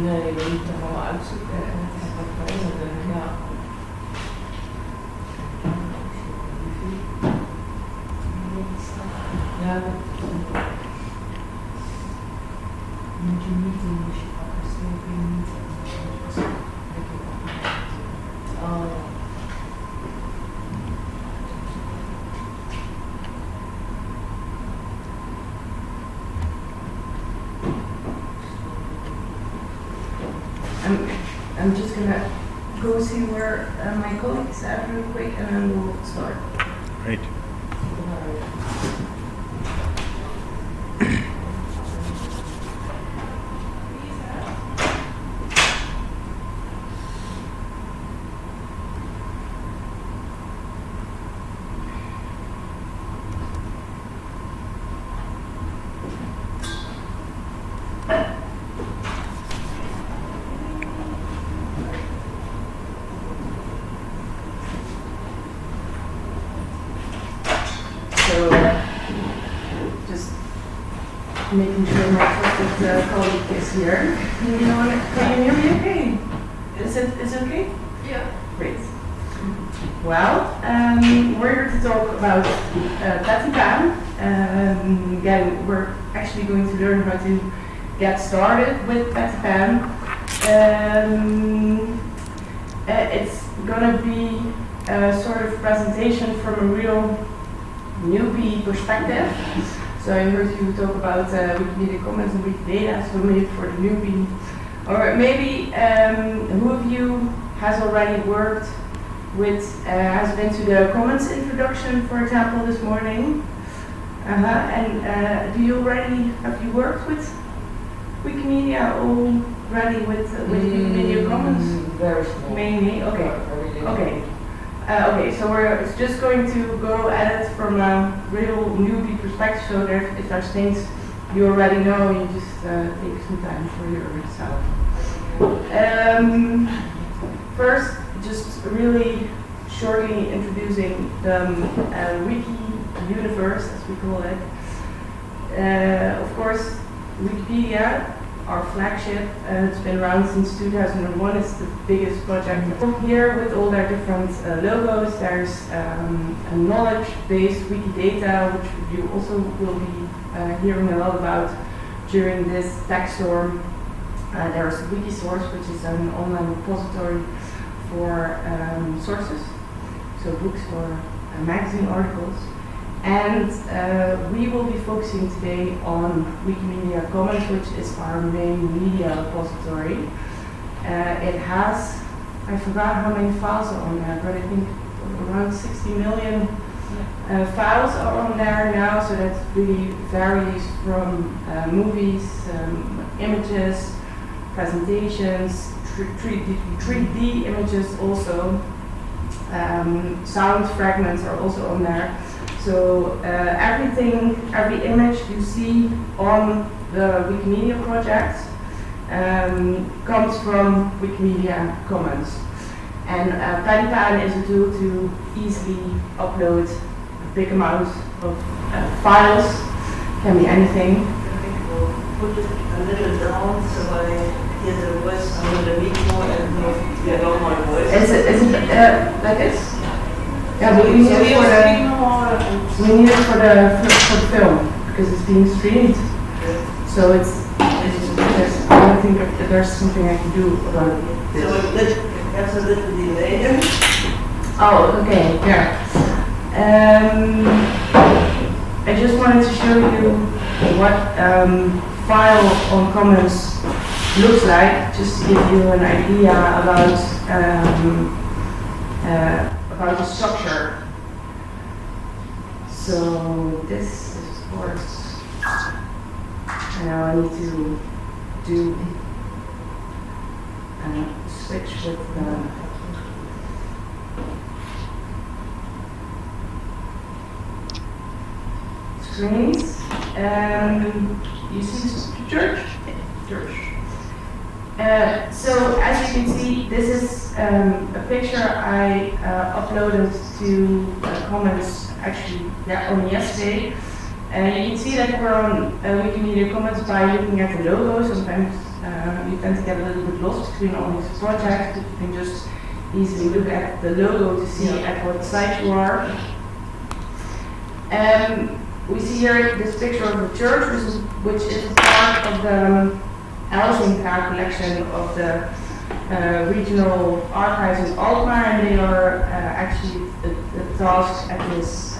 Nee, je moet er gewoon uitzoeken en wat veranderen, ja. Ja, dat moet je niet doen als je afgesloten niet. Oh ja. I'm just gonna go see where my colleagues are real quick and then we'll start. Right. Making sure my trusted colleague is here. Can you hear me okay? Is it okay? Yeah. Great. Well, we're here to talk about Pattypan. Again, we're actually going to learn how to get started with Pattypan. It's going to be a sort of presentation from a real newbie perspective. So I heard you talk about Wikimedia Commons and Wikidata, so maybe for the newbie. Or maybe who of you has already worked with, has been to the Commons introduction, for example, this morning? And have you worked with Wikimedia already with Wikimedia Commons? Very small. Mainly? Okay. Okay. Okay, so we're just going to go at it from a real newbie perspective, so if there's things you already know, you just take some time for yourself. First, just really shortly introducing the Wiki universe, as we call it. Of course, Wikipedia, our flagship, it's been around since 2001. It's the biggest project here with all their different logos. There's a knowledge-based Wikidata, which you also will be hearing a lot about during this tech storm. There's Wikisource, which is an online repository for sources, so books or magazine articles. And we will be focusing today on Wikimedia Commons, which is our main media repository. It has, I forgot how many files are on there, but I think around 60 million files are on there now, so that really varies from movies, images, presentations, 3D images also. Sound fragments are also on there. So every image you see on the Wikimedia project comes from Wikimedia Commons. And Pattypan is a tool to easily upload a big amount of files, can be anything. I think we'll put it a little down so I hear the voice under the micro and you know my voice. Is it like this? Yeah, but we need it for the film because it's being streamed. So I don't think that there's something I can do about it. So there's a little delay. Oh, okay, yeah. I just wanted to show you what file on Commons looks like, just to give you an idea about the structure. So this is, of course, now I need to do switch with the screens. You see this church? So as you can see, this is a picture I uploaded to Commons actually only yesterday. And you can see that we're on Wikimedia Commons by looking at the logo. Sometimes you tend to get a little bit lost between all these projects, but you can just easily look at the logo to see at what site you are. We see here this picture of the church, which is part of the Elzinga collection of the regional archives in Alkmaar, and they are actually tasked at this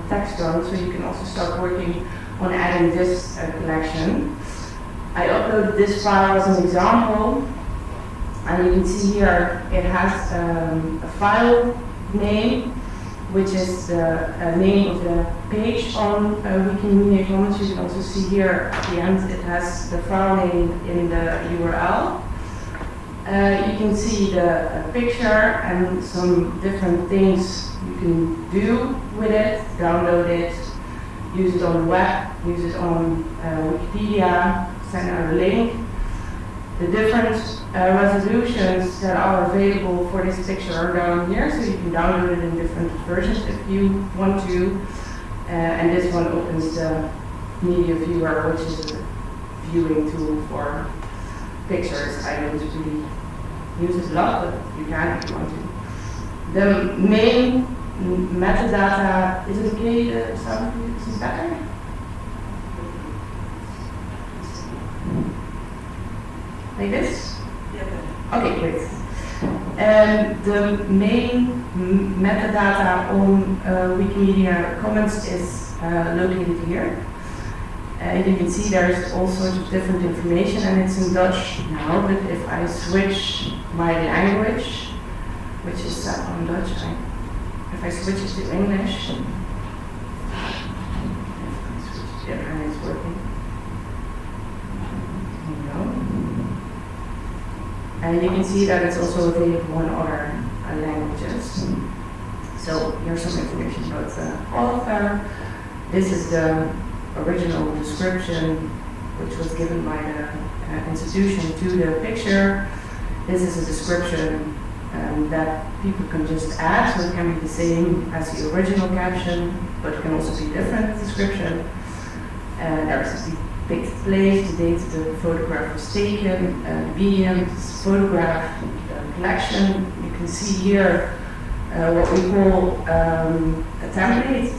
text zone, so you can also start working on adding this collection. I uploaded this file as an example, and you can see here it has a file name, which is the name of the page on Wikimedia Commons. You can also see here at the end it has the file name in the URL. You can see the picture and some different things you can do with it, download it, use it on the web, use it on Wikipedia, send out a link. The different resolutions that are available for this picture are down here, so you can download it in different versions if you want to. And this one opens the media viewer, which is a viewing tool for pictures. I don't really use it a lot, but you can if you want to. The main metadata, is it okay? The sound is better? Like this? Yeah. Okay, great. The main metadata on Wikimedia Commons is located here. You can see there's all sorts of different information, and it's in Dutch now, but if I switch my language, which is set on Dutch, if I switch it to English, and it's working. And you can see that it's also available in other languages. So here's some information about the author. This is the original description which was given by the institution to the picture. This is a description that people can just add, so it can be the same as the original caption, but it can also be different description. There's the picked place, the date the photograph was taken, the medium, photograph, the collection. You can see here what we call a template.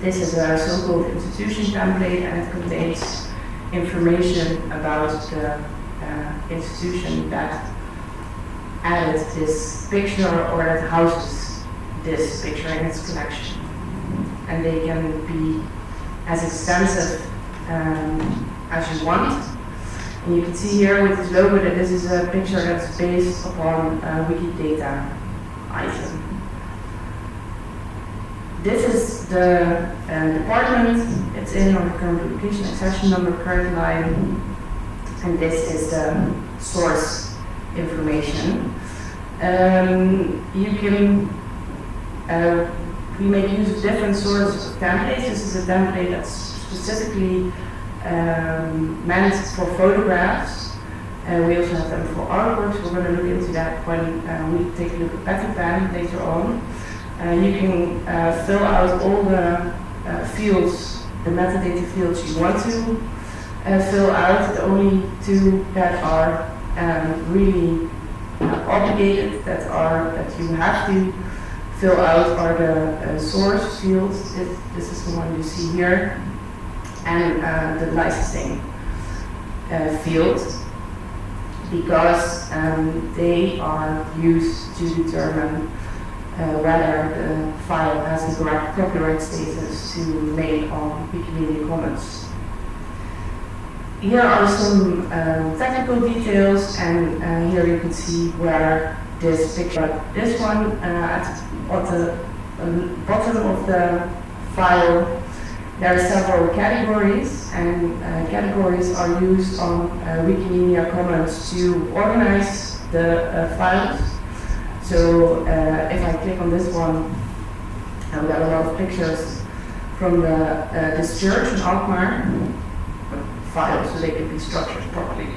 This is a so-called institution template, and it contains information about the institution that added this picture or that houses this picture in its collection. And they can be as extensive as you want. And you can see here with this logo that this is a picture that's based upon a Wikidata item. This is the department it's in, or the current publication, accession number, current line, and this is the source information. You can we make use of different sorts of templates. This is a template that's specifically meant for photographs. We also have them for artworks. We're going to look into that when we take a look at Pattypan later on. You can fill out all the fields, the metadata fields you want to fill out. The only two that are really obligated, that you have to fill out, are the source fields. This is the one you see here, and the licensing field, because they are used to determine whether the file has the correct copyright status to make on Wikimedia Commons. Here are some technical details, and here you can see where this picture, this one at the bottom of the file, there are several categories, and categories are used on Wikimedia Commons to organize the files. So if I click on this one, we got a lot of pictures from this church in Alkmaar, files, so they can be structured properly.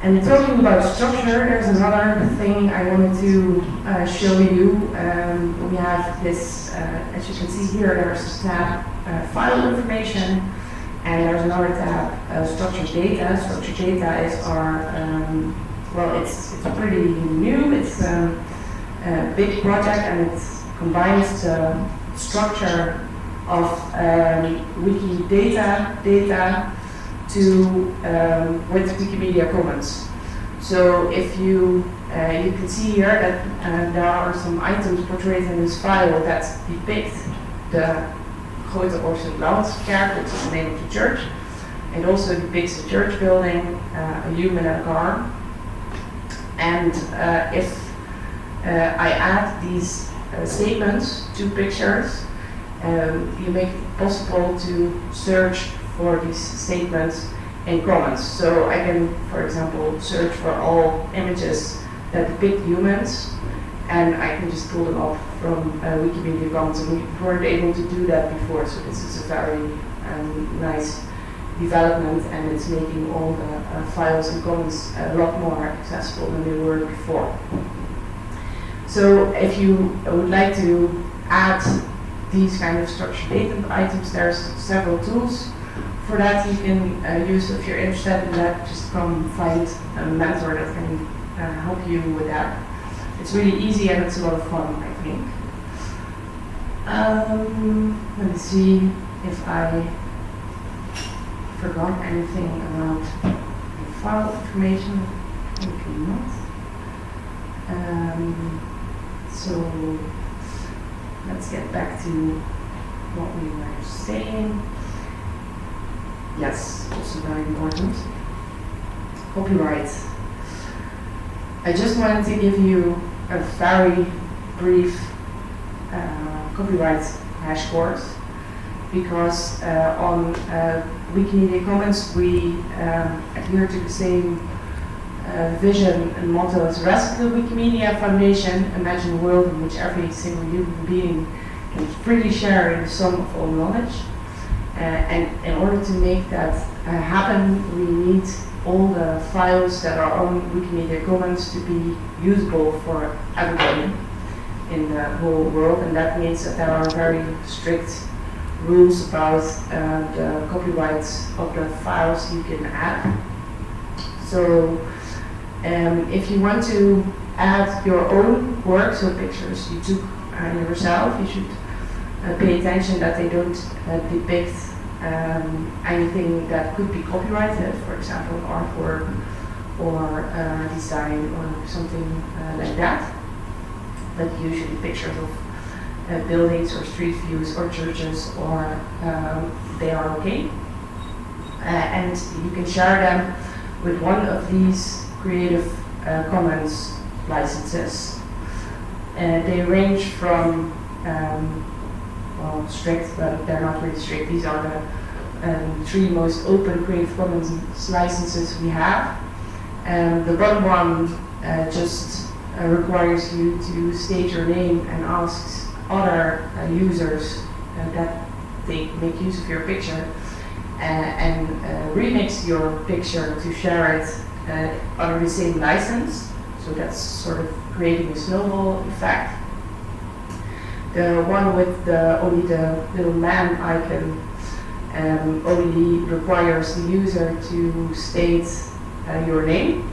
And talking about structure, there's another thing I wanted to show you. We have this, as you can see here, there's a tab, file information. And there's another tab, structured data. Structured data is our, well, it's pretty new. It's a big project, and it combines the structure of Wikidata data to with Wikimedia Commons. So if you can see here that there are some items portrayed in this file that depict the Grote Oosterlandskerk, which is the name of the church. It also depicts a church building, a human and a car. And if I add these statements to pictures, you make it possible to search for these statements in Commons. So I can, for example, search for all images that depict humans, and I can just pull them up from Wikimedia Commons, and we weren't able to do that before, so this is a very nice development, and it's making all the files in Commons a lot more accessible than they were before. So if you would like to add these kind of structured data items, there's several tools for that you can use. If you're interested in that, just come find a mentor that can help you with that. It's really easy and it's a lot of fun, I think. Let me see if I forgot anything about the file information. Maybe not. So let's get back to what we were saying. Yes, also very important. Copyright. I just wanted to give you a very brief copyright crash course, because on Wikimedia Commons we adhere to the same vision and motto as the rest of the Wikimedia Foundation. Imagine a world in which every single human being can freely share in the sum of all knowledge. And in order to make that happen, we need all the files that are on Wikimedia Commons to be usable for everybody in the whole world, and that means that there are very strict rules about the copyrights of the files you can add. So if you want to add your own work, so pictures you took yourself, you should pay attention that they don't depict anything that could be copyrighted, for example, artwork or design or something like that. But usually pictures of buildings or street views or churches, or they are okay. And you can share them with one of these Creative Commons licenses. They range from well, strict, but they're not really strict. These are the three most open Creative Commons licenses we have. The bottom one just requires you to state your name and asks other users that they make use of your picture and remix your picture to share it under the same license. So that's sort of creating a snowball effect. The one with only the little man icon only requires the user to state your name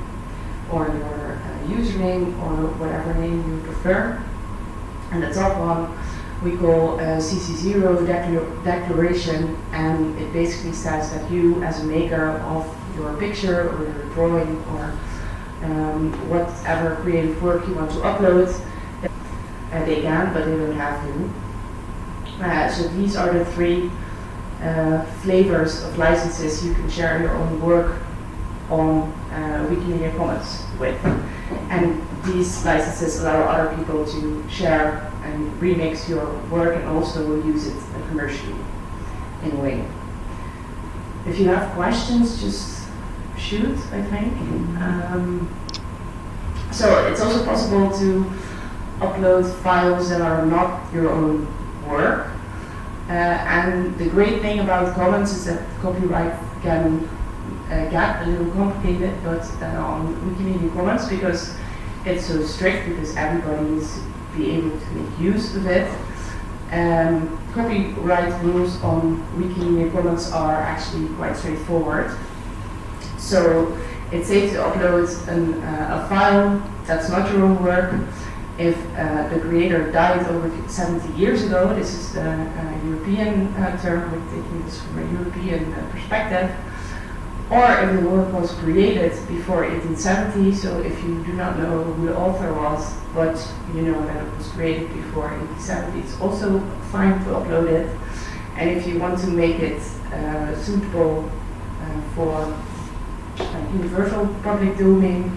or your username or whatever name you prefer. And the top one we call CC0 declaration, and it basically says that you, as a maker of your picture or your drawing or whatever creative work you want to upload, they can, but they don't have to. So these are the three flavors of licenses you can share your own work on Wikimedia Commons with. And these licenses allow other people to share and remix your work and also use it commercially in a way. If you have questions, just shoot, I think. So it's also possible to upload files that are not your own work. And the great thing about Commons is that copyright can get a little complicated, but on Wikimedia Commons, because it's so strict, because everybody needs to be able to make use of it, Copyright rules on Wikimedia Commons are actually quite straightforward. So it's safe to upload a file that's not your own work if the creator died over 70 years ago. This is the European term, we're taking this from a European perspective. Or if the work was created before 1870, so if you do not know who the author was, but you know that it was created before 1870, it's also fine to upload it. And if you want to make it suitable for universal public domain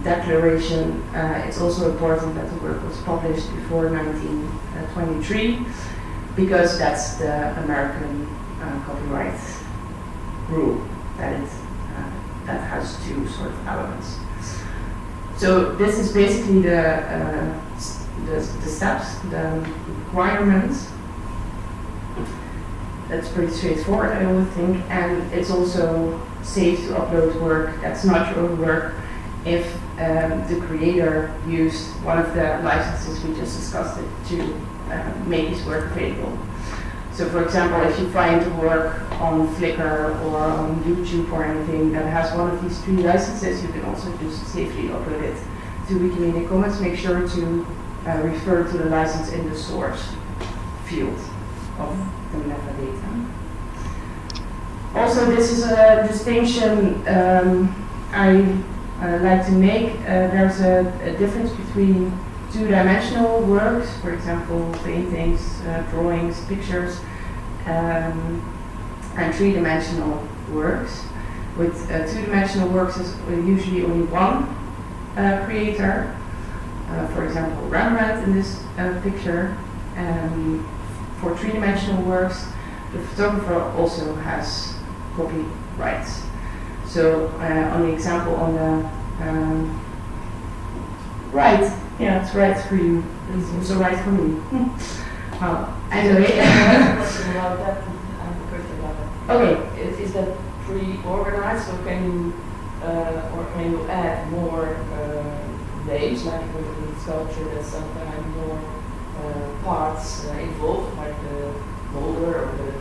declaration, it's also important that the work was published before 1923, because that's the American copyright rule. That has two sort of elements. So this is basically the steps, the requirements. That's pretty straightforward, I would think, and it's also safe to upload work that's not your own work if the creator used one of the licenses we just discussed to make his work available. So for example, if you find work on Flickr or on YouTube or anything that has one of these three licenses, you can also just safely upload it to Wikimedia Commons. Make sure to refer to the license in the source field of the metadata. Also, this is a distinction I like to make. There's a difference between two-dimensional works, for example, paintings, drawings, pictures, and three-dimensional works. With two-dimensional works is usually only one creator. For example, Rembrandt in this picture. For three-dimensional works, the photographer also has copyrights. So on the example on the right. Yeah, it's right for you. It's also right for me. Anyway. Okay. Is that pre-organized, or can you add more names, like with sculpture? There's sometimes more parts involved, like the molder or the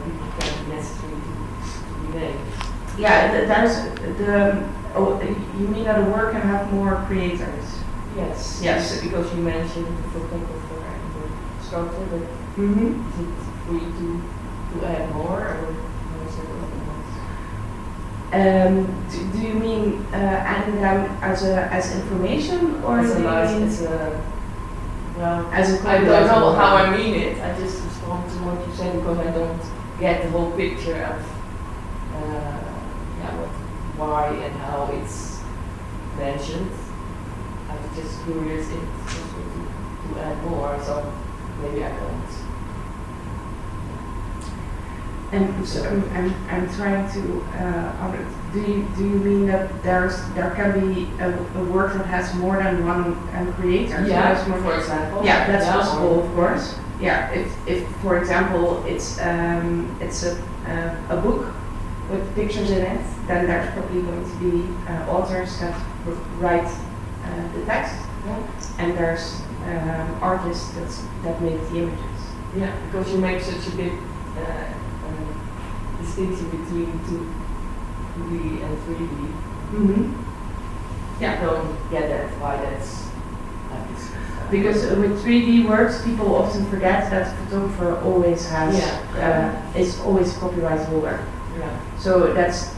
people can be necessary to be named. Yeah, there's the. Oh, you mean that a work can have more creators? Yes. Yes. Because you mentioned the photographer and the sculptor, but Mm-hmm. is it free to add more, or is there other ones? Do you mean adding them as information, or As do you mean as a I don't know copyright? how I mean it. I just respond to what you say because I don't get the whole picture of why and how it's mentioned. I was just curious if it's possible to add more, so maybe I don't. And so I'm trying to do you mean that there can be a work that has more than one creator? Yeah, so for example. Yeah, that's Yeah, possible, of course. Yeah, if for example it's a book with pictures in it, then there's probably going to be authors that write the text, and there's artists that make the images. Yeah, because you make such a big distinction between 2D and 3D. Mm-hmm. Yeah, I don't get that, why that's like this. Because with 3D works, people often forget that the photographer always has is always a copyright holder. Yeah. So that's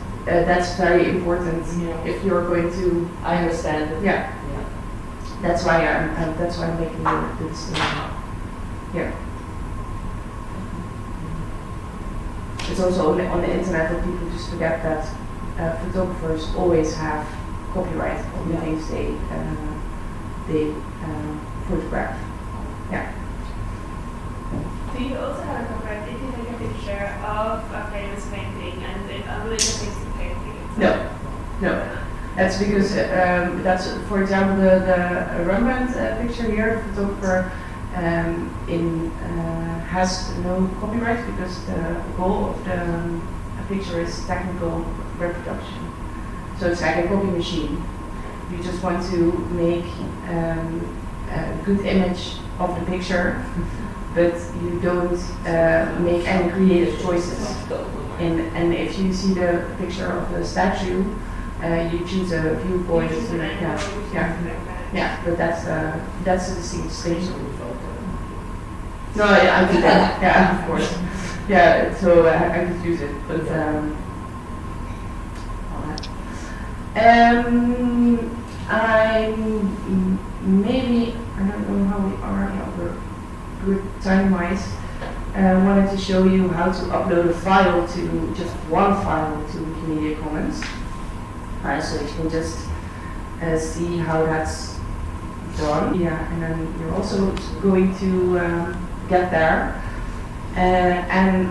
very important Yeah. if you're going to. I understand it. Yeah. Yeah. That's why I'm making the distinction. Yeah. It's also on the internet that people just forget that photographers always have copyright on the things they photograph. Yeah. Do you also have a copyright if you take a picture of a famous painting and it really depicts the painting itself? No. That's because that's, for example, the Rembrandt picture here. The photographer has no copyright because the goal of the picture is technical reproduction. So it's like a copy machine. You just want to make a good image of the picture, but you don't make any creative choices. And if you see the picture of the statue, you choose a viewpoint. Yeah, but that's a distinction. No, I do that. Yeah, of course. Yeah, so I could use it, but I don't know how we are. Yeah, we're good time-wise. Wanted to show you how to upload a file to just one file to Wikimedia Commons. So you can just see how that's done. Yeah, and then you're also going to get there. I'm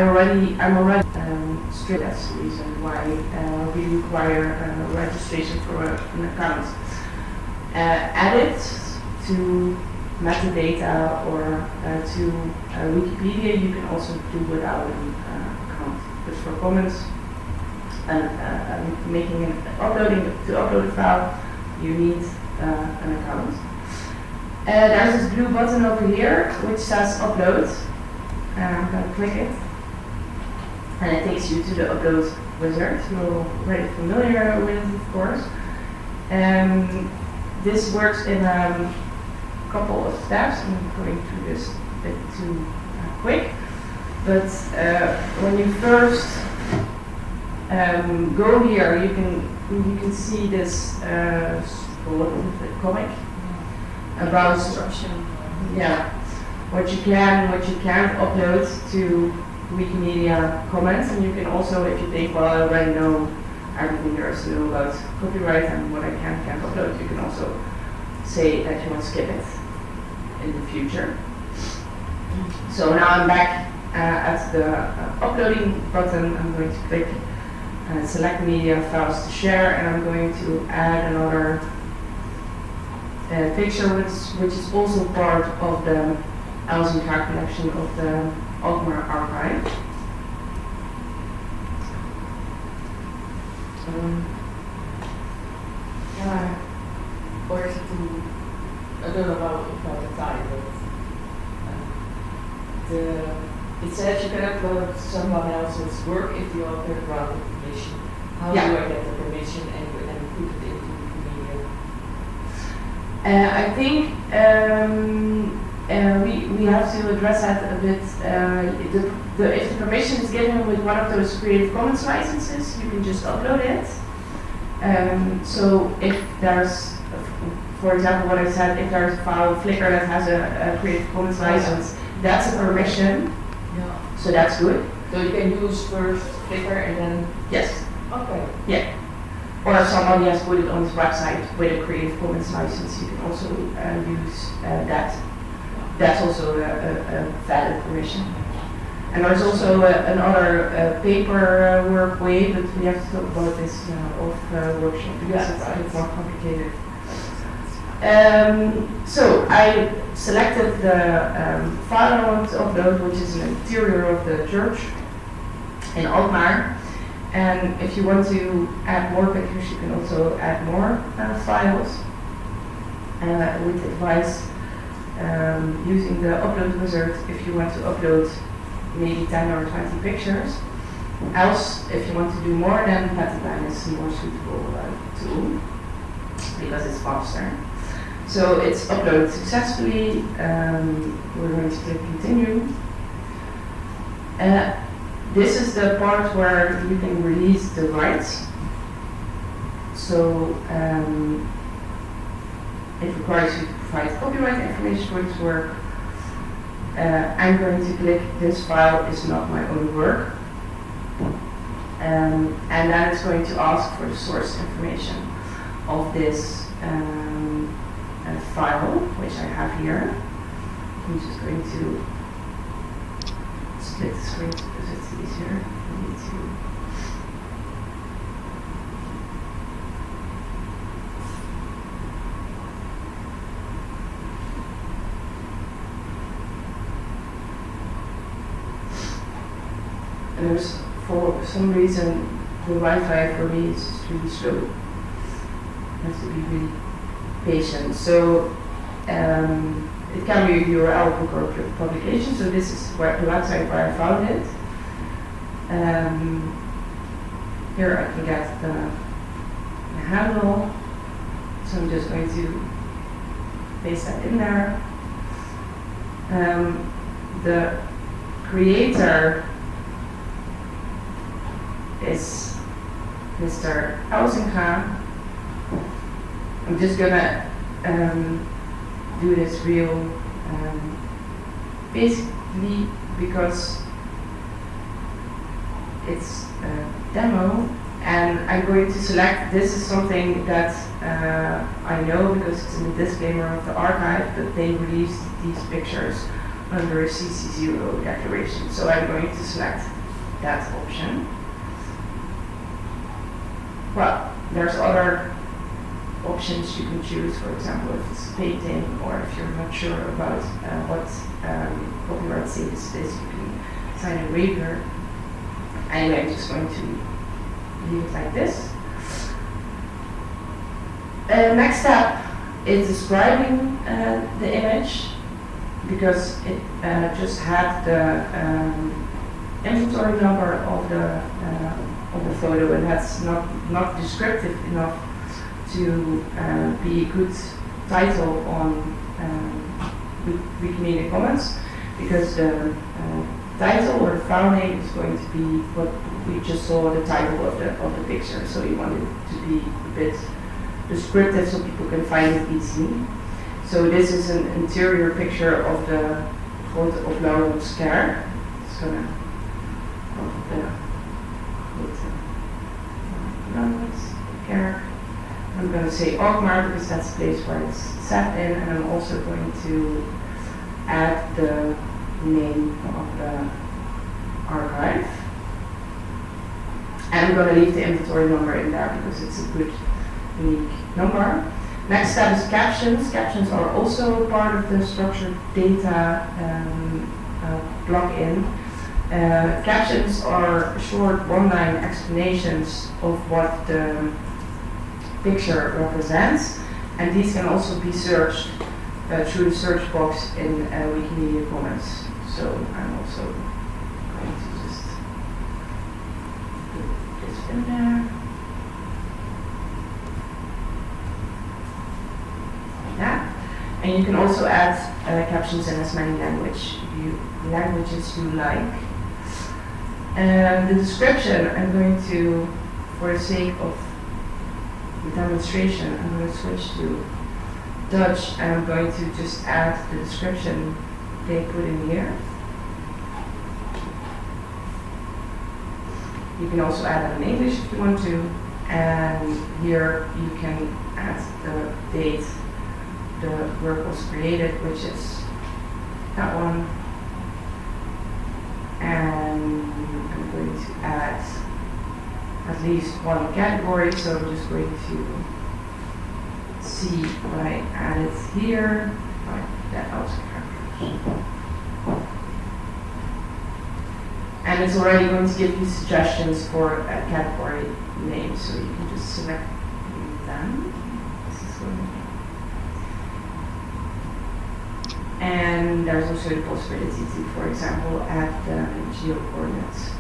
already strict. That's the reason why we require registration for an account. Add it to metadata or to Wikipedia. You can also do without an account. But for Commons and upload a file, you need an account. There's this blue button over here which says upload. I'm going to click it, and it takes you to the upload wizard. You're already familiar with it, of course. This works in a couple of steps. I'm going through this a bit too quick, but when you first go here, you can see this comic about instruction. Yeah. What you can upload to Wikimedia Commons, and you can also, if you think, well, I already know everything there is to know about copyright and what I can't upload, you can also say that you want to skip it in the future. So now I'm back at the uploading button. I'm going to click select media files to share, and I'm going to add another picture, which is also part of the Elsevier collection of the Alkmaar archive. Or is it I don't know about the time, but it says you can upload someone else's work if you author granted permission. How do I get the permission and put it into Wikimedia? I think we have to address that a bit. If the permission is given with one of those Creative Commons licenses, you can just upload it. So if there's, for example, what I said, if there's a file Flickr that has a Creative Commons license, that's a permission. Yeah. So that's good. So you can use first Flickr and then. Yes. Okay. Yeah. Or if somebody has put it on his website with a Creative Commons license, you can also use that. That's also a valid permission. And there's also another paperwork way, but we have to talk about this off workshop because it's a bit more complicated. So I selected the file I want to upload, which is an interior of the church in Alkmaar. And if you want to add more pictures, you can also add more files. With advice using the upload wizard if you want to upload maybe 10 or 20 pictures. Else, if you want to do more, then Pattypan is a more suitable tool because it's faster. So it's uploaded successfully. We're going to click continue. This is the part where you can release the rights. So it requires you to provide copyright information for this work. I'm going to click this file is not my own work. And then it's going to ask for the source information of this file, which I have here. I'm just going to split the screen because it's easier for me to. And there's, for some reason, the Wi-Fi for me is just really slow. I have to be really patient. So it can be a URL book or publication, so this is the website where I found it. Here I can get the handle, so I'm just going to paste that in there. The creator is Mr. Ausinga. I'm just gonna do this real basically because it's a demo, and I'm going to select, this is something that I know because it's in the disclaimer of the archive that they released these pictures under a CC0 declaration. So I'm going to select that option. Well, there's other options you can choose, for example, if it's a painting or if you're not sure about what copyright status it is, you can sign a waiver. Anyway, I'm just going to leave it like this. Next step is describing the image, because it just had the inventory number of the photo, and that's not descriptive enough to be a good title on Wikimedia Commons, because the title or the file name is going to be what we just saw, the title of the picture. So you want it to be a bit descriptive so people can find it easily. So this is an interior picture of the Grote of Lauren's Kerk. It's gonna of the Lauren's Kerk. I'm going to say Alkmaar because that's the place where it's set in, and I'm also going to add the name of the archive. And I'm going to leave the inventory number in there because it's a good, unique number. Next step is captions. Captions are also part of the structured data plugin. Captions are short one-line explanations of what the picture represents, and these can also be searched through the search box in Wikimedia Commons. So I'm also going to just put this in there. Like that. And you can also add captions in as many languages you like. The description, I'm going to, for the sake of the demonstration, I'm going to switch to Dutch, and I'm going to just add the description they put in here. You can also add it in English if you want to, and here you can add the date the work was created, which is that one. And I'm going to add at least one category, so I'm just going to see what I added here. That also characters. And it's already going to give you suggestions for a category name, so you can just select them. This is one. And there's also the possibility to, for example, add the geo-coordinates.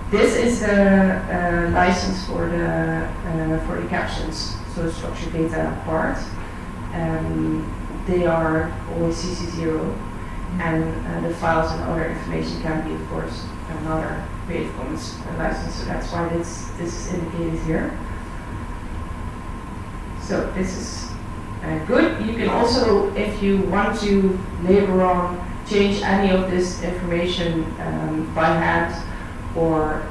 This is the license for the captions, so the structured data part. They are always CC0, and the files and other information can be, of course, another Creative Commons license. So that's why this is indicated here. So this is good. You can also, if you want to later on change any of this information by hand or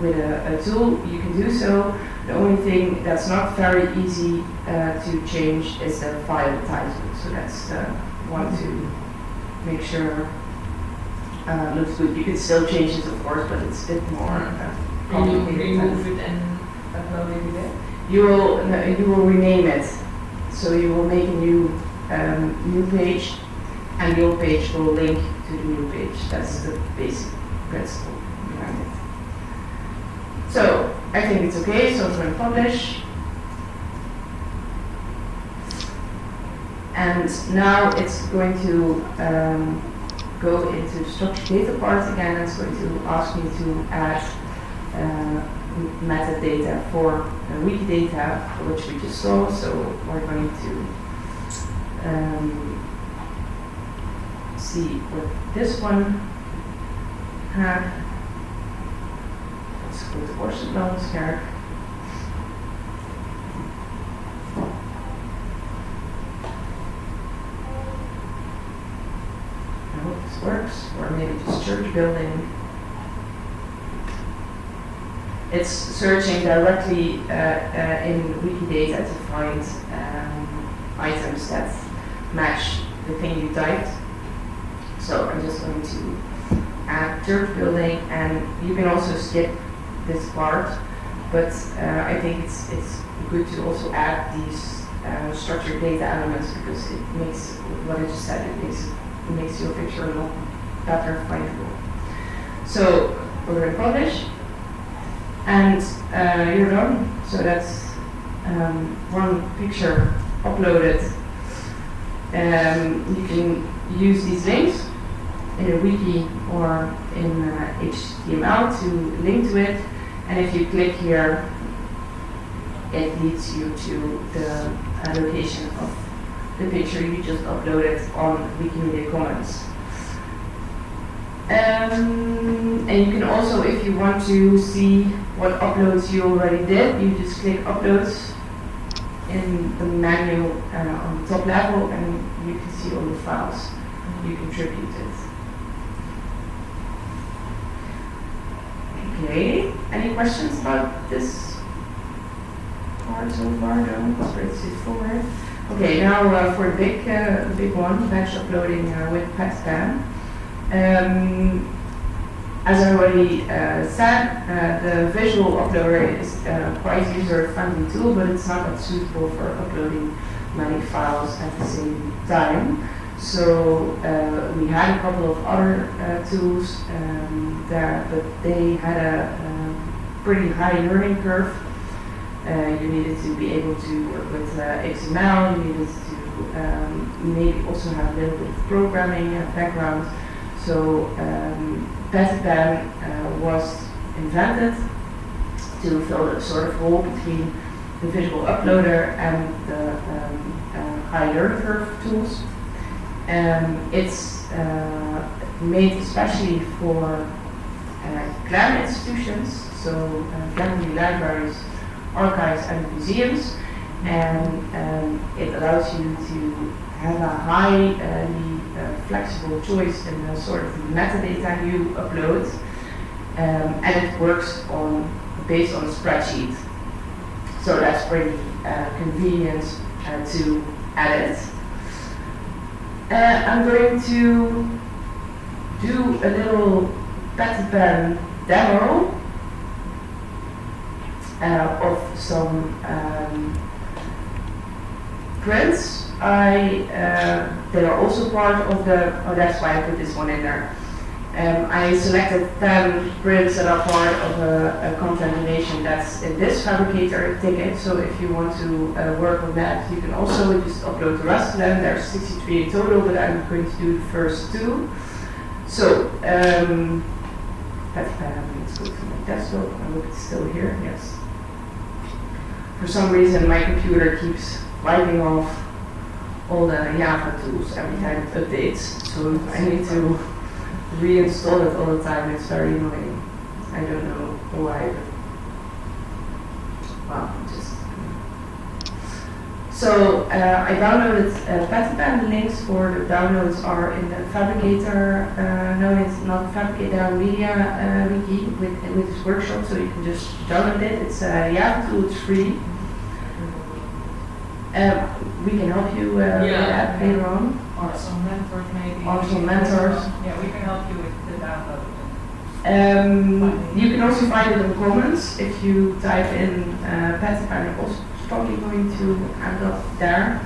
with a tool, you can do so. The only thing that's not very easy to change is the file title. So that's one to make sure looks good. You can still change it, of course, but it's a bit more complicated. Remove it and upload it again? You will rename it. So you will make a new page, and your page will link to the new page. That's the basic principle behind it. So I think it's okay. So I'm going to publish. And now it's going to go into the structured data part again, and it's going to ask me to add metadata for Wikidata, which we just saw. So we're going to see what this one had. Let's go to Oorsprongsscherp. I hope this works, or maybe just church building. It's searching directly in Wikidata to find items that match the thing you typed. So I'm just going to add church building, and you can also skip this part, but I think it's good to also add these structured data elements, because it makes what I just said, it makes your picture a lot better findable. So we're going to publish, and you're done. So that's one picture uploaded. You can use these links in a wiki or in HTML to link to it, and if you click here, it leads you to the location of the picture you just uploaded on Wikimedia Commons. And you can also, if you want to see what uploads you already did, you just click uploads in the menu on the top level, and you can see all the files you contributed. Okay, any questions about this part so far? No, it's pretty straightforward. Okay, now for the big one, batch uploading with Pattypan. As I already said, the visual uploader is quite a user-friendly tool, but it's not that suitable for uploading many files at the same time. So we had a couple of other tools there, but they had a pretty high learning curve. You needed to be able to work with XML, you needed to maybe also have a little bit of programming background. So Pattypan was invented to fill a sort of hole between the visual uploader and the high learning curve tools. It's made especially for GLAM institutions, so GLAM libraries, archives and museums, and it allows you to have a highly flexible choice in the sort of metadata you upload, and it works based on a spreadsheet. So that's pretty convenient to edit. I'm going to do a little Pattypan demo of some prints that are also part of the, that's why I put this one in there. I selected 10 prints that are part of a contamination that's in this Phabricator ticket, so if you want to work on that, you can also just upload the rest of them. There's 63 in total, but I'm going to do the first 2. So, Pattypan, let's go to my desktop. I hope it's still here, yes. For some reason, my computer keeps wiping off all the Java tools every time it updates, so I need to reinstall it all the time. It's very annoying. I don't know why, but well, just. So I downloaded Pattypan. The links for the downloads are in the Phabricator. No, it's not Phabricator Media Wiki with this workshop, so you can just download it. It's a Java tool. It's free. We can help you with that later on. Or some mentors maybe. Or some mentors. Yeah, we can help you with the download. You can also find it in comments if you type in Pattypan. It's probably going to end up there.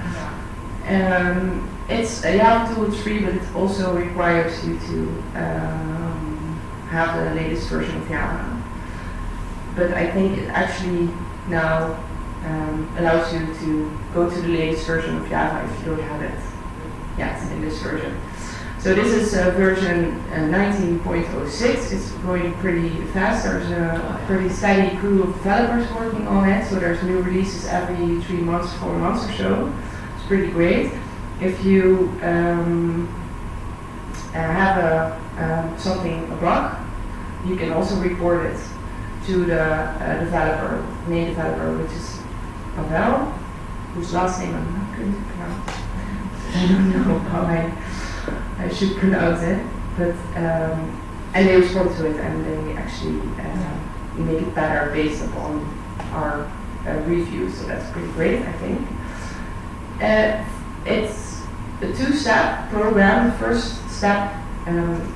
Yeah. It's a Java tool, it's free, but it also requires you to have the latest version of Java. But I think it actually now allows you to go to the latest version of Java if you don't have it yet in this version. So this is version 19.06. It's going pretty fast. There's a pretty steady crew of developers working on it. So there's new releases every 3 months, 4 months or so. It's pretty great. If you have something a bug, you can also report it to the main developer, which is Pavel, whose last name I'm not going to pronounce. I don't know how I should pronounce it, but and they respond to it and they actually make it better based upon our reviews. So that's pretty great, I think. It's a 2-step program. The first step,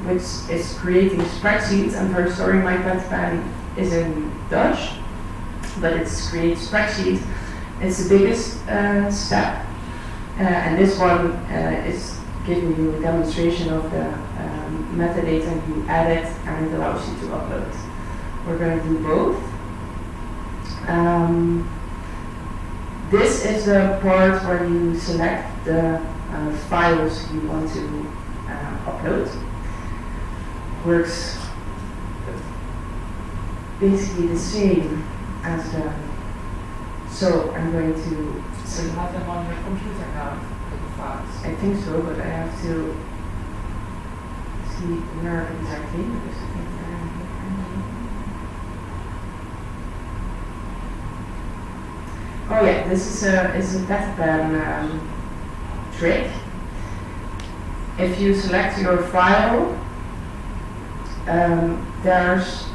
which is creating spreadsheets. I'm very sorry, my Pattypan is in Dutch, but it's create spreadsheet. It's the biggest step, and this one is giving you a demonstration of the metadata you add it, and it allows you to upload. We're going to do both. This is the part where you select the files you want to upload. Works basically the same as the. So I'm going to. So you have them on your computer now, the files. I think so, but I have to see where exactly. Because I think oh yeah, this is a Pattypan trick. If you select your file, there's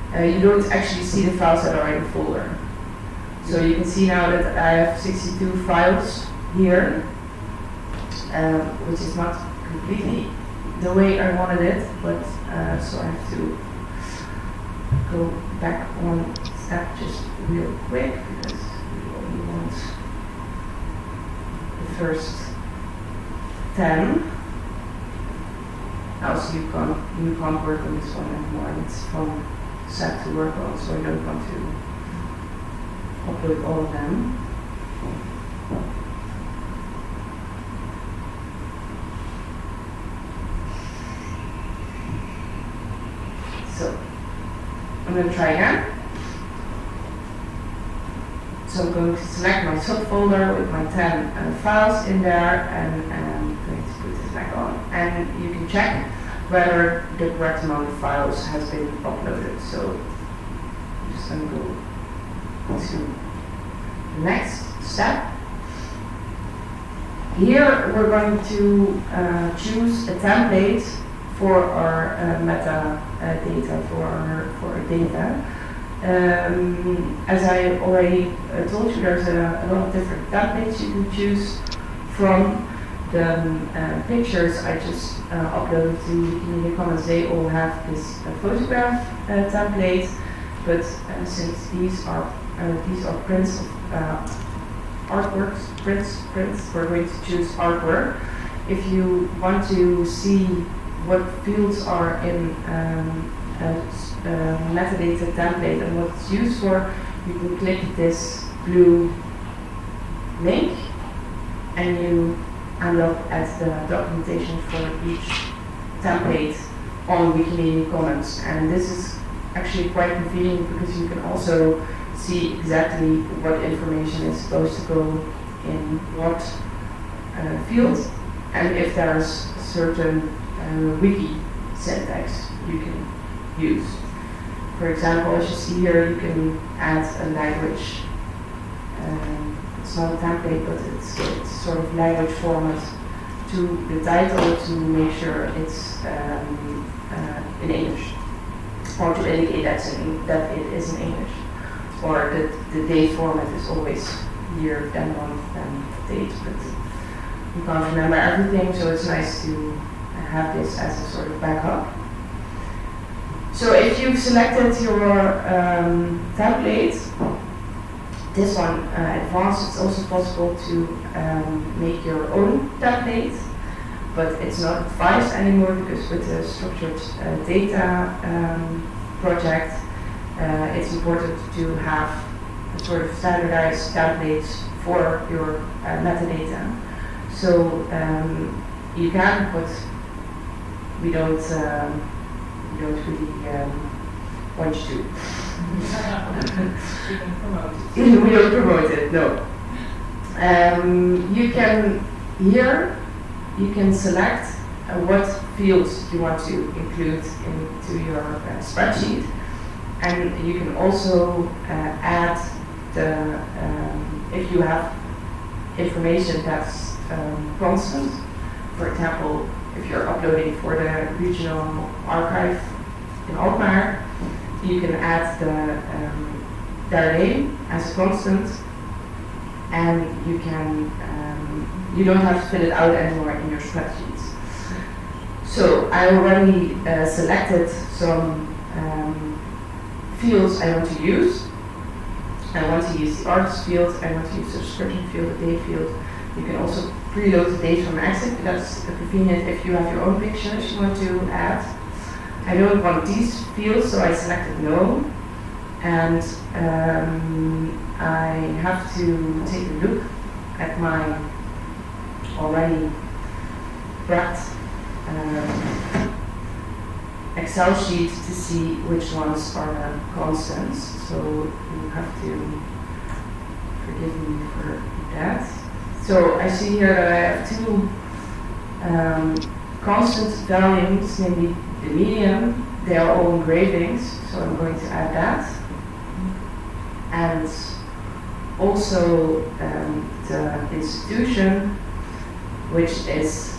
you don't actually see the files that are in the folder. So you can see now that I have 62 files here, which is not completely the way I wanted it, but so I have to go back one step just real quick because we only want the first 10. Now, so you can't work on this one anymore. It's from set to work on, so I don't want to upload all of them. So I'm going to try again. So I'm going to select my subfolder with my 10 files in there, and I'm going to put this back on. And you can check whether the correct amount of files has been uploaded. So I'm just going to go to the next step. Here we're going to choose a template for our metadata, for our data. As I already told you, there's a lot of different templates you can choose from. The pictures I just uploaded to Wikimedia Commons, they all have this photograph template, but since these are prints of artworks, prints, we're going to choose artwork. If you want to see what fields are in metadata template and what it's used for, you can click this blue link and you end up at the documentation for each template on Wikimedia Commons. And this is actually quite convenient because you can also see exactly what information is supposed to go in what field, and if there's certain wiki syntax you can use. For example, as you see here, you can add a language. It's not a template, but it's sort of language format to the title to make sure it's in English, or to indicate that it is in English, or that the date format is always year, then month, then date, but you can't remember everything, so it's nice to have this as a sort of backup. So if you've selected your template, this one advanced, it's also possible to make your own template, but it's not advised anymore because with the structured data project, it's important to have sort of standardized templates for your metadata. So you can put, we don't really want you to. You can promote it. We don't promote it, no. You can, here, you can select what fields you want to include into your spreadsheet. And you can also add the, if you have information that's constant, for example, if you're uploading for the regional archive in Alkmaar, you can add their name as a constant, and you can you don't have to fill it out anymore in your spreadsheets. So I already selected some fields I want to use. I want to use the artist field, I want to use the subscription field, the date field. You can also preload the date from Exif, but that's convenient if you have your own pictures you want to add. I don't want these fields, so I selected no. And I have to take a look at my already prepped Excel sheet to see which ones are the constants. So you have to forgive me for that. So I see here that I have two constant values, namely the medium. They are all engravings, so I'm going to add that. And also the institution, which is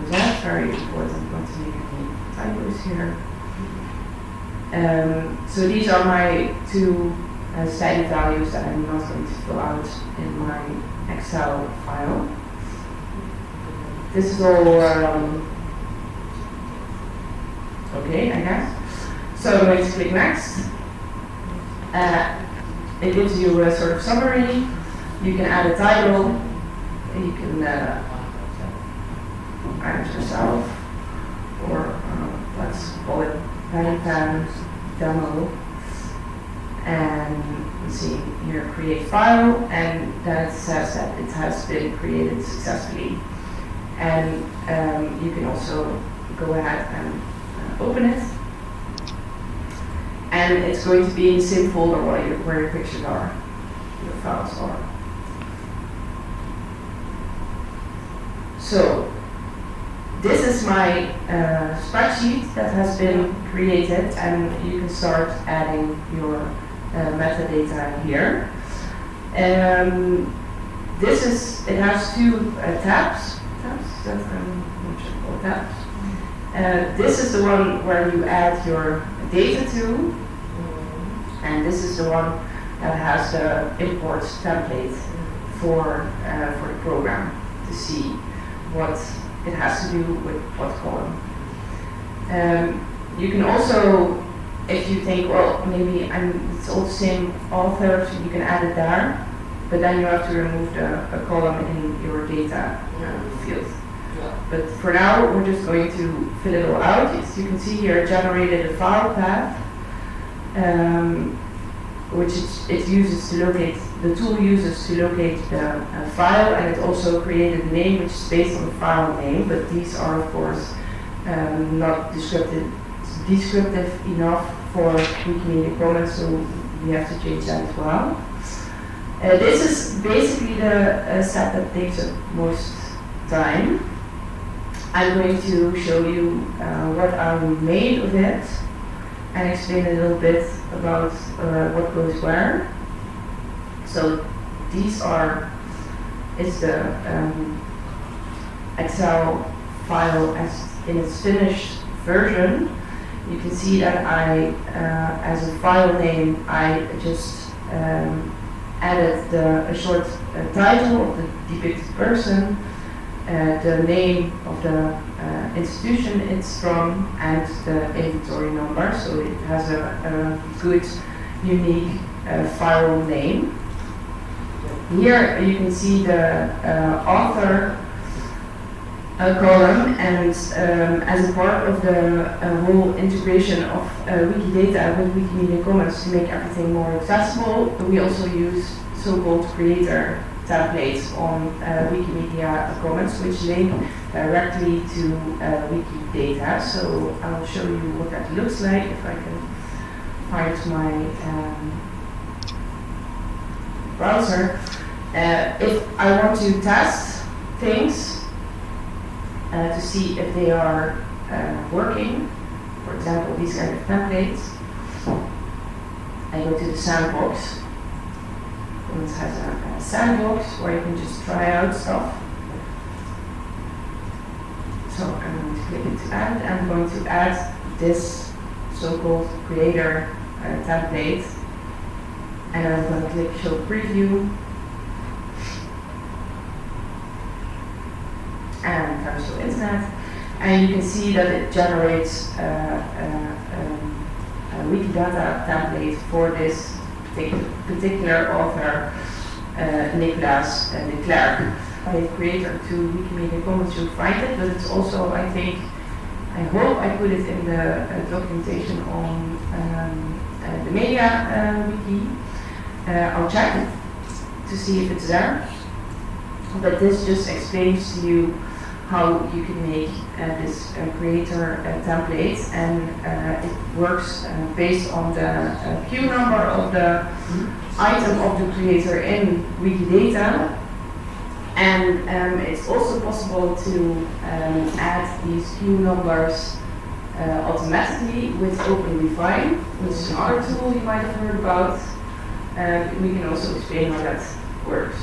that very important, not to make any typos here. So these are my two static values that I'm not going to fill out in my Excel file. This is all okay, I guess. So I'm going to click next. It gives you a sort of summary. You can add a title. You can add it yourself, or let's call it Pattypan demo. And you see here, create file, and then it says that it has been created successfully. And you can also go ahead and open it. And it's going to be in the same folder where your pictures are, your files are. So this is my spreadsheet that has been created, and you can start adding your metadata here. This is, it has two tabs. This is the one where you add your data to, and this is the one that has the import template for the program to see what it has to do with what column. You can also, if you think, well, maybe it's all the same author, so you can add it there, but then you have to remove a column in your data field. But for now, we're just going to fill it all out. As you can see here, generated a file path, which it uses to locate, the tool uses to locate the file, and it also created a name which is based on the file name, but these are of course not descriptive enough for Wikimedia Commons, so we have to change that as well. This is basically the step that takes up most time. I'm going to show you what I made of it and explain a little bit about what goes where. So these are, it's the Excel file as in its finished version. You can see that I, as a file name, I just added a short title of the depicted person, the name of the institution it's from, and the inventory number, so it has a good, unique file name. Here you can see the author column, and as a part of the whole integration of Wikidata with Wikimedia Commons to make everything more accessible, we also use so-called creator templates on Wikimedia Commons, which link directly to Wikidata. So I'll show you what that looks like if I can find my browser. If I want to test things to see if they are working, for example, these kind of templates, I go to the sandbox. It has a sandbox where you can just try out stuff. So I'm going to click it to add. I'm going to add this so-called creator template, and I'm going to click show preview. And Virtual Internet, and you can see that it generates a Wikidata template for this particular author, Nicolas de Klerk. By creator to Wikimedia Commons, you'll find it, but it's also, I hope I put it in the documentation on the media wiki. I'll check it to see if it's there. But this just explains to you how you can make this creator template, and it works based on the queue number of the item of the creator in Wikidata, and it's also possible to add these queue numbers automatically with OpenRefine, which is another tool you might have heard about. We can also explain how that works.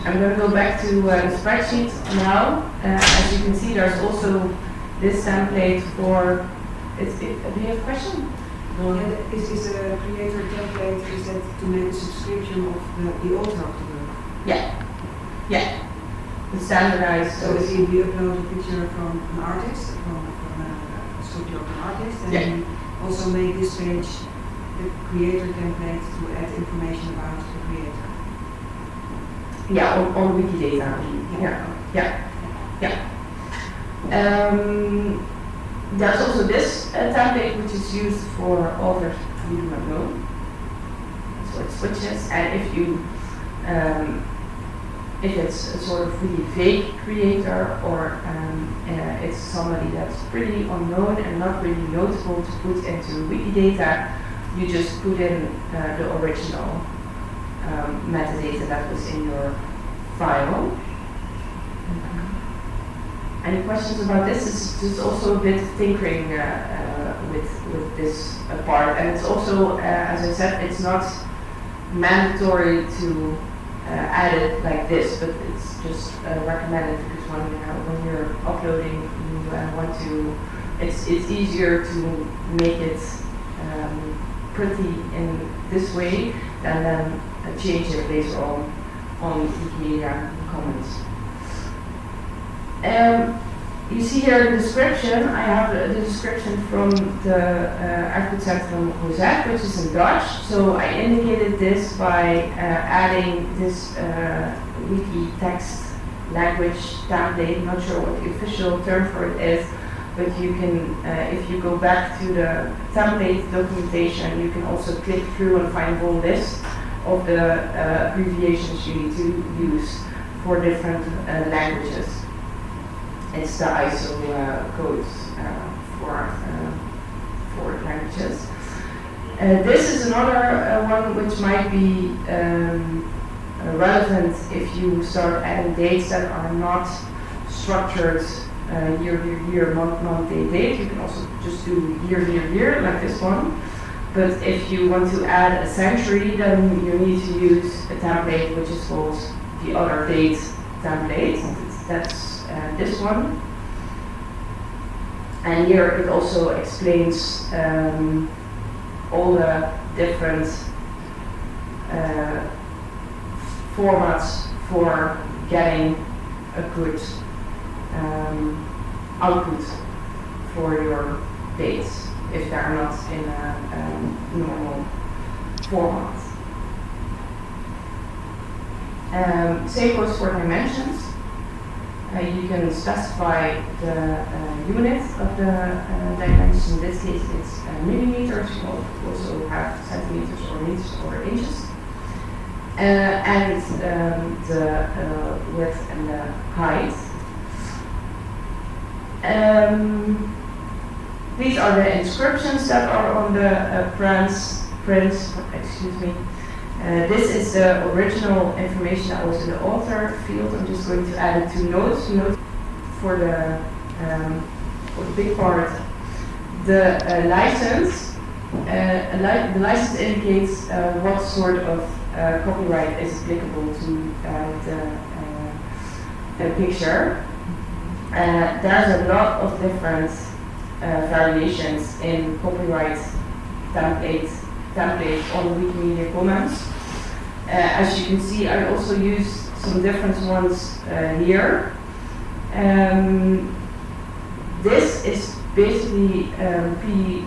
I'm going to go back to the spreadsheet now. As you can see, there's also this template for. Do you have a question? Is a creator template, is that to make a subscription of the author of the work? Yeah. The standardized. So if you upload a picture from an artist, from a studio of an artist, and you also make this page the creator template to add information about the creator. Yeah, on Wikidata. Yeah. There's also this template which is used for authors who do not know. So it switches, and if it's a sort of really vague creator, or it's somebody that's pretty unknown and not really notable to put into Wikidata, you just put in the original metadata that was in your file. Any questions about this? It's just also a bit tinkering with this part, and it's also, as I said, it's not mandatory to add it like this, but it's just recommended because when you're uploading, you want to. It's easier to make it pretty in this way than then change it later on Wikimedia Commons. You see here the description. I have the description from the output set from Rosette, which is in Dutch. So I indicated this by adding this wiki text language template. Not sure what the official term for it is, but you can, if you go back to the template documentation, you can also click through and find a whole list of the abbreviations you need to use for different languages. It's the ISO codes for languages. This is another one which might be relevant if you start adding dates that are not structured year, month, date. You can also just do year, like this one. But if you want to add a century, then you need to use a template which is called the other date template. That's this one. And here it also explains all the different formats for getting a good output for your dates if they're not in a normal format. Same goes for dimensions. You can specify the unit of the dimension. In this case, it's millimeters. You can also have centimeters or meters or inches. And the width and the height. These are the inscriptions that are on the prints. Excuse me. This is the original information that was in the author field. I'm just going to add it to notes. Notes for the big part. The license. The license indicates what sort of copyright is applicable to the picture. There's a lot of different variations in copyright templates on Wikimedia Commons. As you can see, I also use some different ones here. This is basically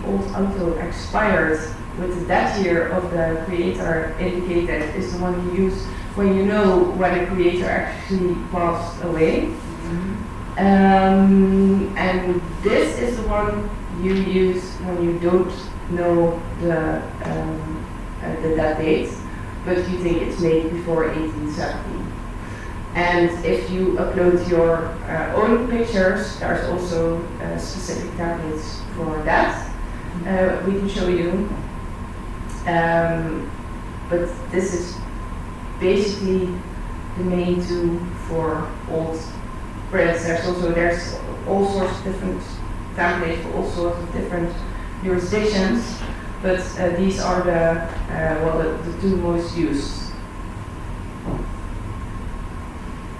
old auto expired with the that year of the creator indicated is the one you use when you know when a creator actually passed away. And this is the one you use when you don't know the that date, but you think it's made before 1870. And if you upload your own pictures, there's also specific templates for that. We can show you. But this is basically the main tool for old prints. There's all sorts of different templates for all sorts of different jurisdictions, but these are the two most used.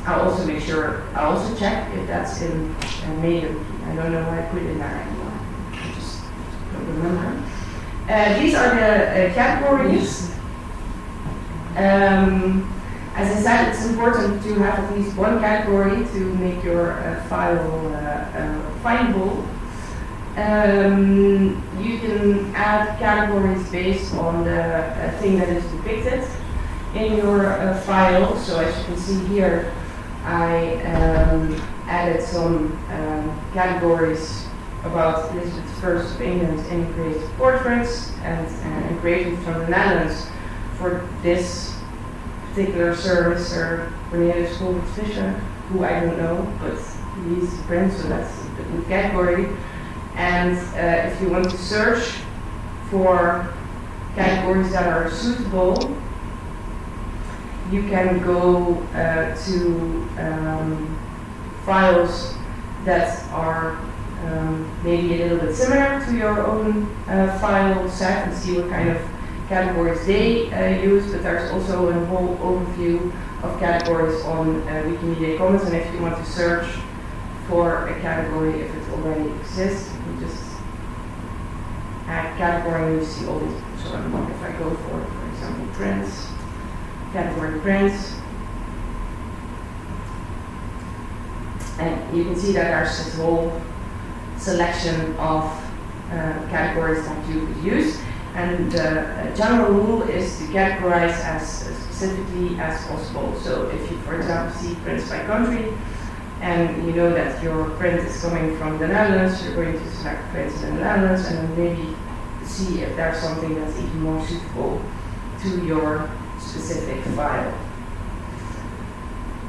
I'll also check if that's in Maiden. I don't know why I put it in there anymore. I just don't remember. These are the categories. As I said, it's important to have at least one category to make your file findable. You can add categories based on the thing that is depicted in your file. So as you can see here, I added some categories about Elizabeth I of England in creative portraits and engraving from the Netherlands for this particular service, or Cornelius Fischer, who I don't know, but he's a print, so that's the good category. And if you want to search for categories that are suitable, you can go to files that are maybe a little bit similar to your own file set and see what kind of categories they use, but there's also a whole overview of categories on Wikimedia Commons, and if you want to search for a category, if it already exists, you just add category and you see all these. So if I go for example, prints, category prints, and you can see that there's this whole selection of categories that you could use. And the general rule is to categorize as specifically as possible. So if you, for example, see prints by country, and you know that your print is coming from the Netherlands, you're going to select prints in the Netherlands and then maybe see if there's something that's even more suitable to your specific file.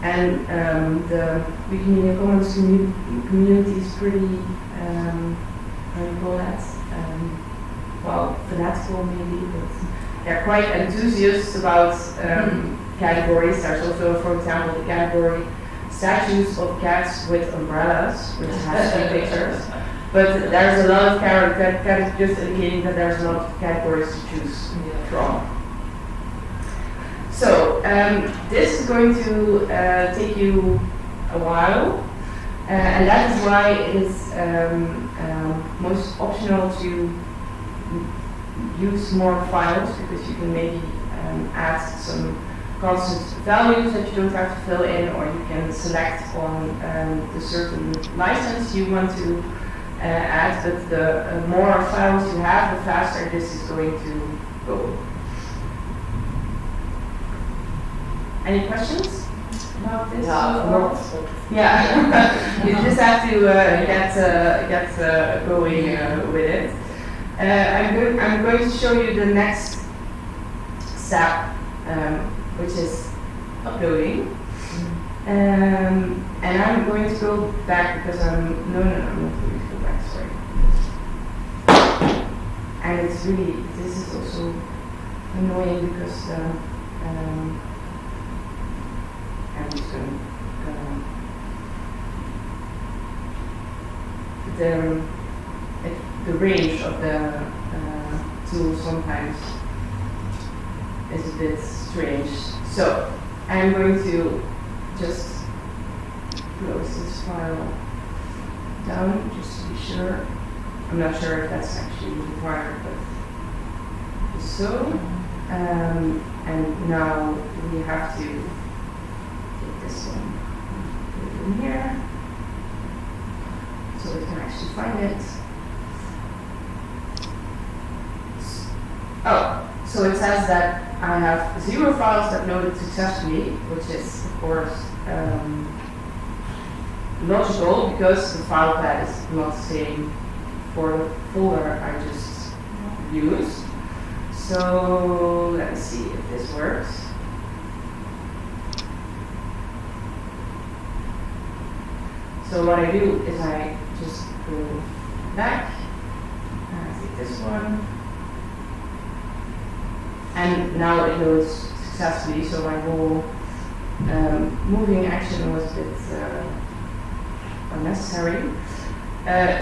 And the Wikimedia Commons community is pretty, how do you call that? Well, fanatical maybe, but they're quite enthusiasts about categories. There's also, for example, the category statues of cats with umbrellas, which has 3 pictures. But there's a lot of categories, just indicating that there's a lot of categories to choose from. So this is going to take you a while, and that is why it is most optional to use more files, because you can maybe add some constant values that you don't have to fill in, or you can select on the certain license you want to add, but the more files you have, the faster this is going to go. Any questions? about this? Yeah, so far? Yeah, you just have to get going with it. I'm going to show you the next step, which is uploading. And I'm going to go back because I'm not going to go back, sorry. And it's really, this is also annoying because I'm just going the range of the tool sometimes is a bit strange. So I'm going to just close this file down just to be sure. I'm not sure if that's actually required, but so. And now we have to take this one, put it in here, so we can actually find it. Oh, so it says that I have 0 files that loaded successfully, which is of course logical because the file path is not the same for the folder I just used. So let's see if this works. So what I do is I just go back and I take this one, and now it loads successfully. So my whole moving action was a bit unnecessary.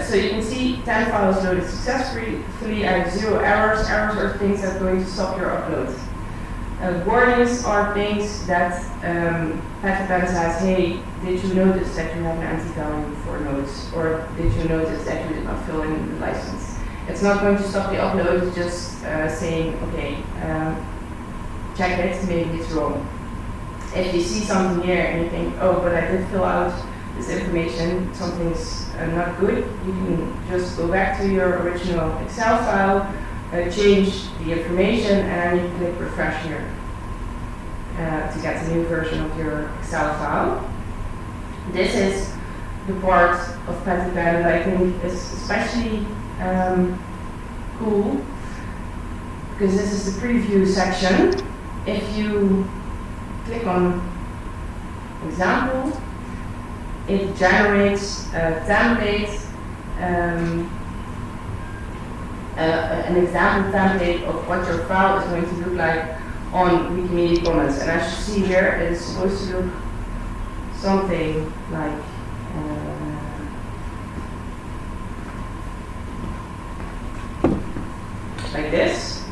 So you can see 10 files loaded successfully. I have 0 errors. Errors are things that are going to stop your upload. Warnings are things that Pattypan says, hey, did you notice that you have an empty value for nodes? Or did you notice that you did not fill in the license? It's not going to stop the upload, it's just saying, okay, check it, maybe it's wrong. If you see something here and you think, oh, but I did fill out this information, something's not good, you can just go back to your original Excel file, change the information, and then you click refresh here to get the new version of your Excel file. This is the part of Pattypan that I think is especially cool, because this is the preview section. If you click on example, it generates a template, an example template of what your file is going to look like on Wikimedia Commons. And as you see here, it is supposed to look something like this.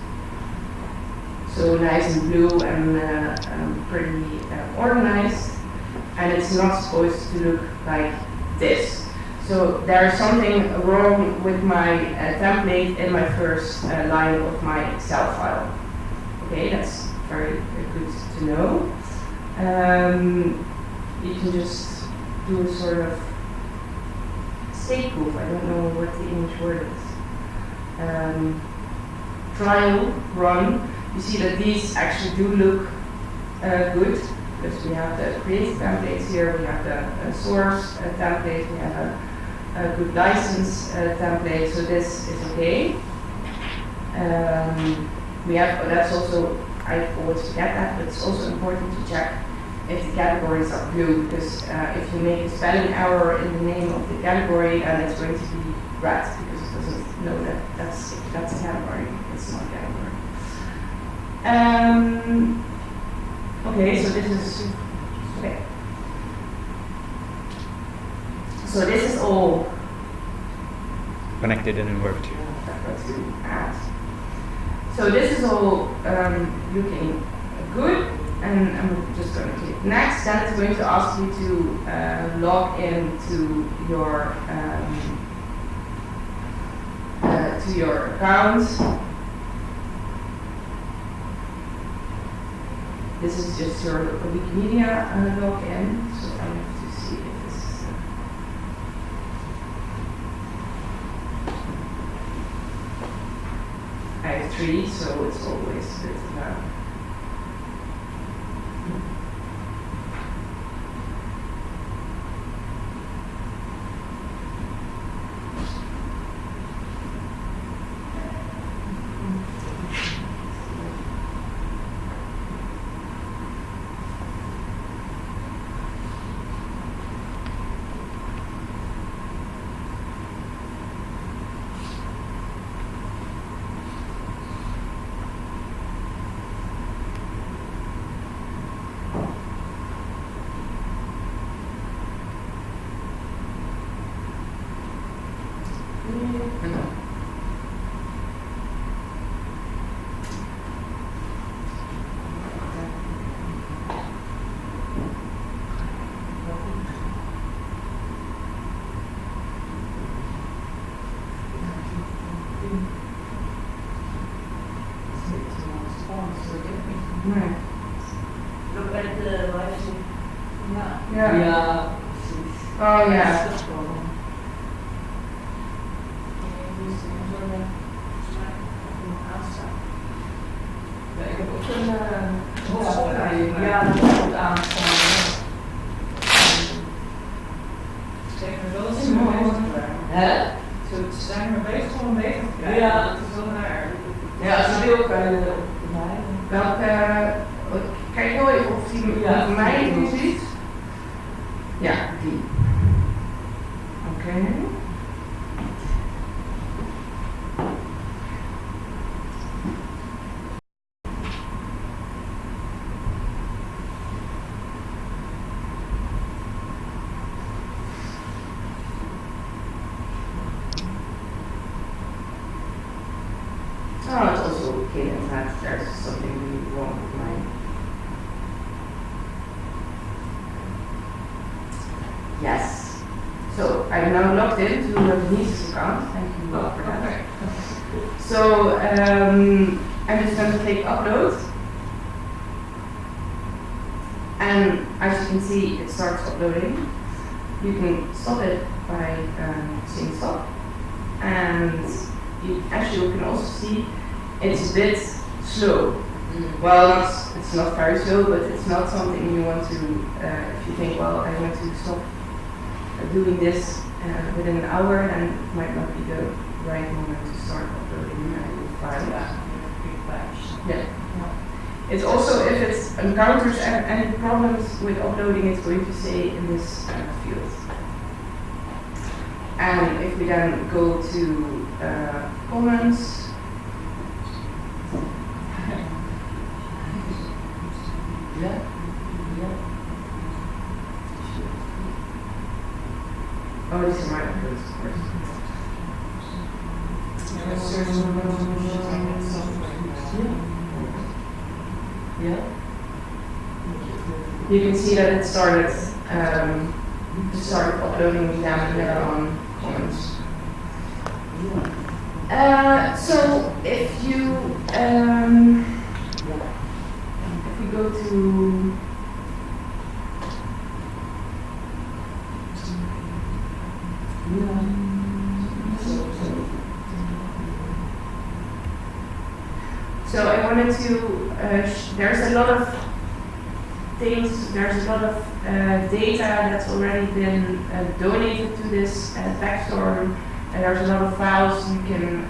So nice and blue and pretty organized. And it's not supposed to look like this. So there is something wrong with my template in my first line of my Excel file. Okay, that's very good to know. You can just do a sort of state proof. I don't know what the English word is. Trial run. You see that these actually do look good, because we have the create templates here, we have the source template, we have a good license template, so this is okay. We have, that's also, I always forget that, but it's also important to check if the categories are blue, because if you make a spelling error in the name of the category, then it's going to be red, because it doesn't know that that's a category, it's not a category. Okay, so this is, okay. So this is all connected and it worked. So this is all looking good, and I'm just going to click next. Then it's going to ask you to log into your account. This is just your Wikimedia login, so I have to see if this is. I have 3, so it's always a bit Right. Look at the live stream. Yeah. Ja, Oh dat yeah. is het probleem. Ja, ik heb ook een hoofdopleiding. Ja, dat is goed aanstaan. Zeg maar wel eens is mooi. bezig te krijgen. Hè? Ze zijn er bezig om bezig te krijgen. Ja. Dat is wel raar. Ja, als je wil kan je op de mij. Welke, kijk heel even of die Ja. voor mij nu ziet. Ja, die. Oké. Oh, it's also okay, and there's something really wrong with mine. Yes. So I'm now logged into Denise's account. Thank you for that. So I'm just going to click upload. And as you can see, it starts uploading. You can stop it by saying stop. And you actually can also see it's a bit slow. Well, it's not very slow, but it's not something you want to, if you think, well, I want to stop doing this within an hour, then it might not be the right moment to start uploading a file. Yeah. It's also, if it encounters any problems with uploading, it's going to say in this field. And if we then go to Commons, Ja. Ja. oh, these are my uploads, of course. Ja. You can see that it started uploading down there on Commons. So if you if we go to so I wanted to there's a lot of things, there's a lot of data that's already been donated to this backstorm. There's a lot of files you can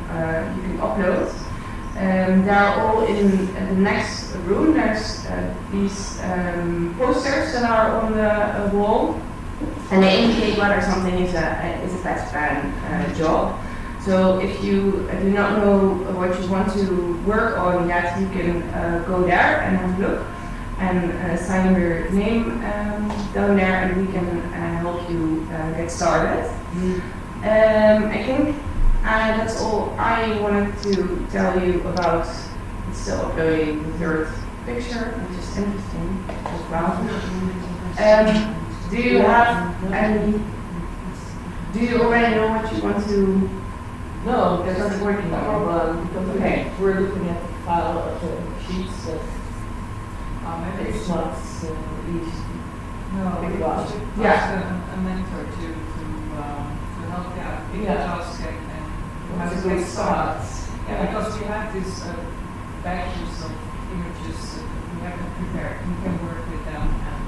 upload. They're all in the next room. There's these posters that are on the wall, and they indicate whether something is a Pattypan job. So if you do not know what you want to work on yet, you can go there and have a look and sign your name down there, and we can help you get started. I think that's all I wanted to tell you about. It's still uploading the third picture, which is interesting as well. Do you have any? Do you already know what you want to? No, That's that's not working on. because Okay. we're looking at the file of the sheets that Maybe it's not easy. No, Big we one. should Yeah. ask a mentor to help big Yeah. task and That's have a a good start. Yeah, because we have these batches of images that we haven't prepared. We can work with them and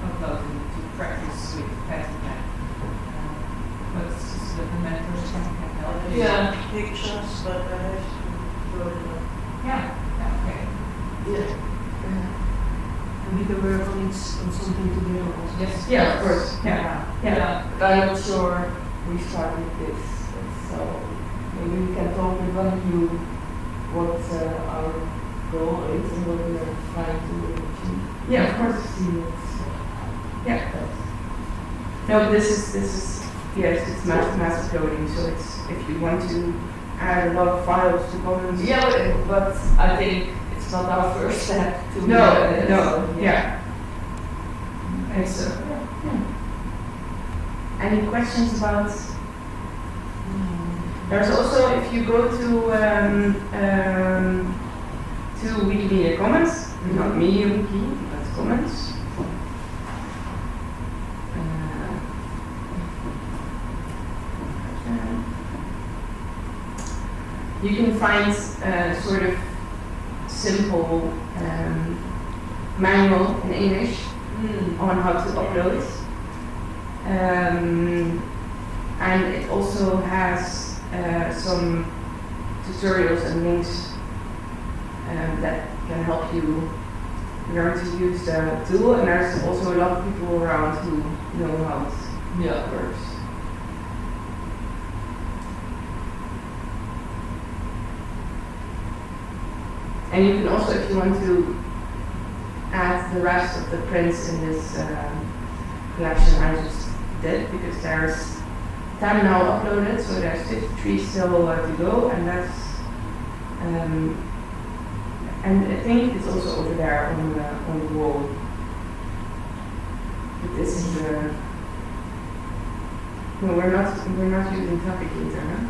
upload them to practice with Pattypan. But it's just that the mentors can help. Yeah. Pictures, but I have to go to Yeah, okay. Yeah. And we can work on something together also. Yes. Yeah, of course. Yeah. Yeah, but I'm not sure we start with this, so maybe we can talk with one of you what our goal is and what we are trying to achieve. Yeah, of course. See what's Yeah. No, this is yes, it's mass coding, so it's if you want to add a lot of files to Commons. Yeah, but I think it's not our first step to No, yeah. Okay, so Any questions about? There's also, if you go to Wikimedia Commons, not Media Wiki, but Commons. You can find sort of simple manual in English on how to upload. And it also has some tutorials and links that can help you learn to use the tool. And there's also a lot of people around who know how it works. And you can also, if you want to add the rest of the prints in this collection I just did, because there's 10 now uploaded, so there's 53 still to go, and that's and I think it's also over there on the wall. But this is the no, we're not using Phabricator, huh?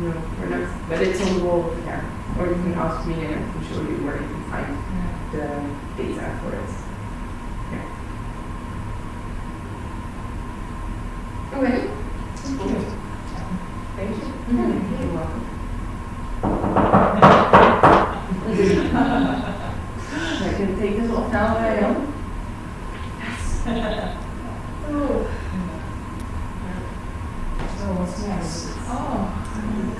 No, we're not. But it's on the wall over there. Or you can ask me and I can show you where you can find the data for it. Yeah. Okay. Thank you. You're welcome. I can take this off now, Jan. Yes.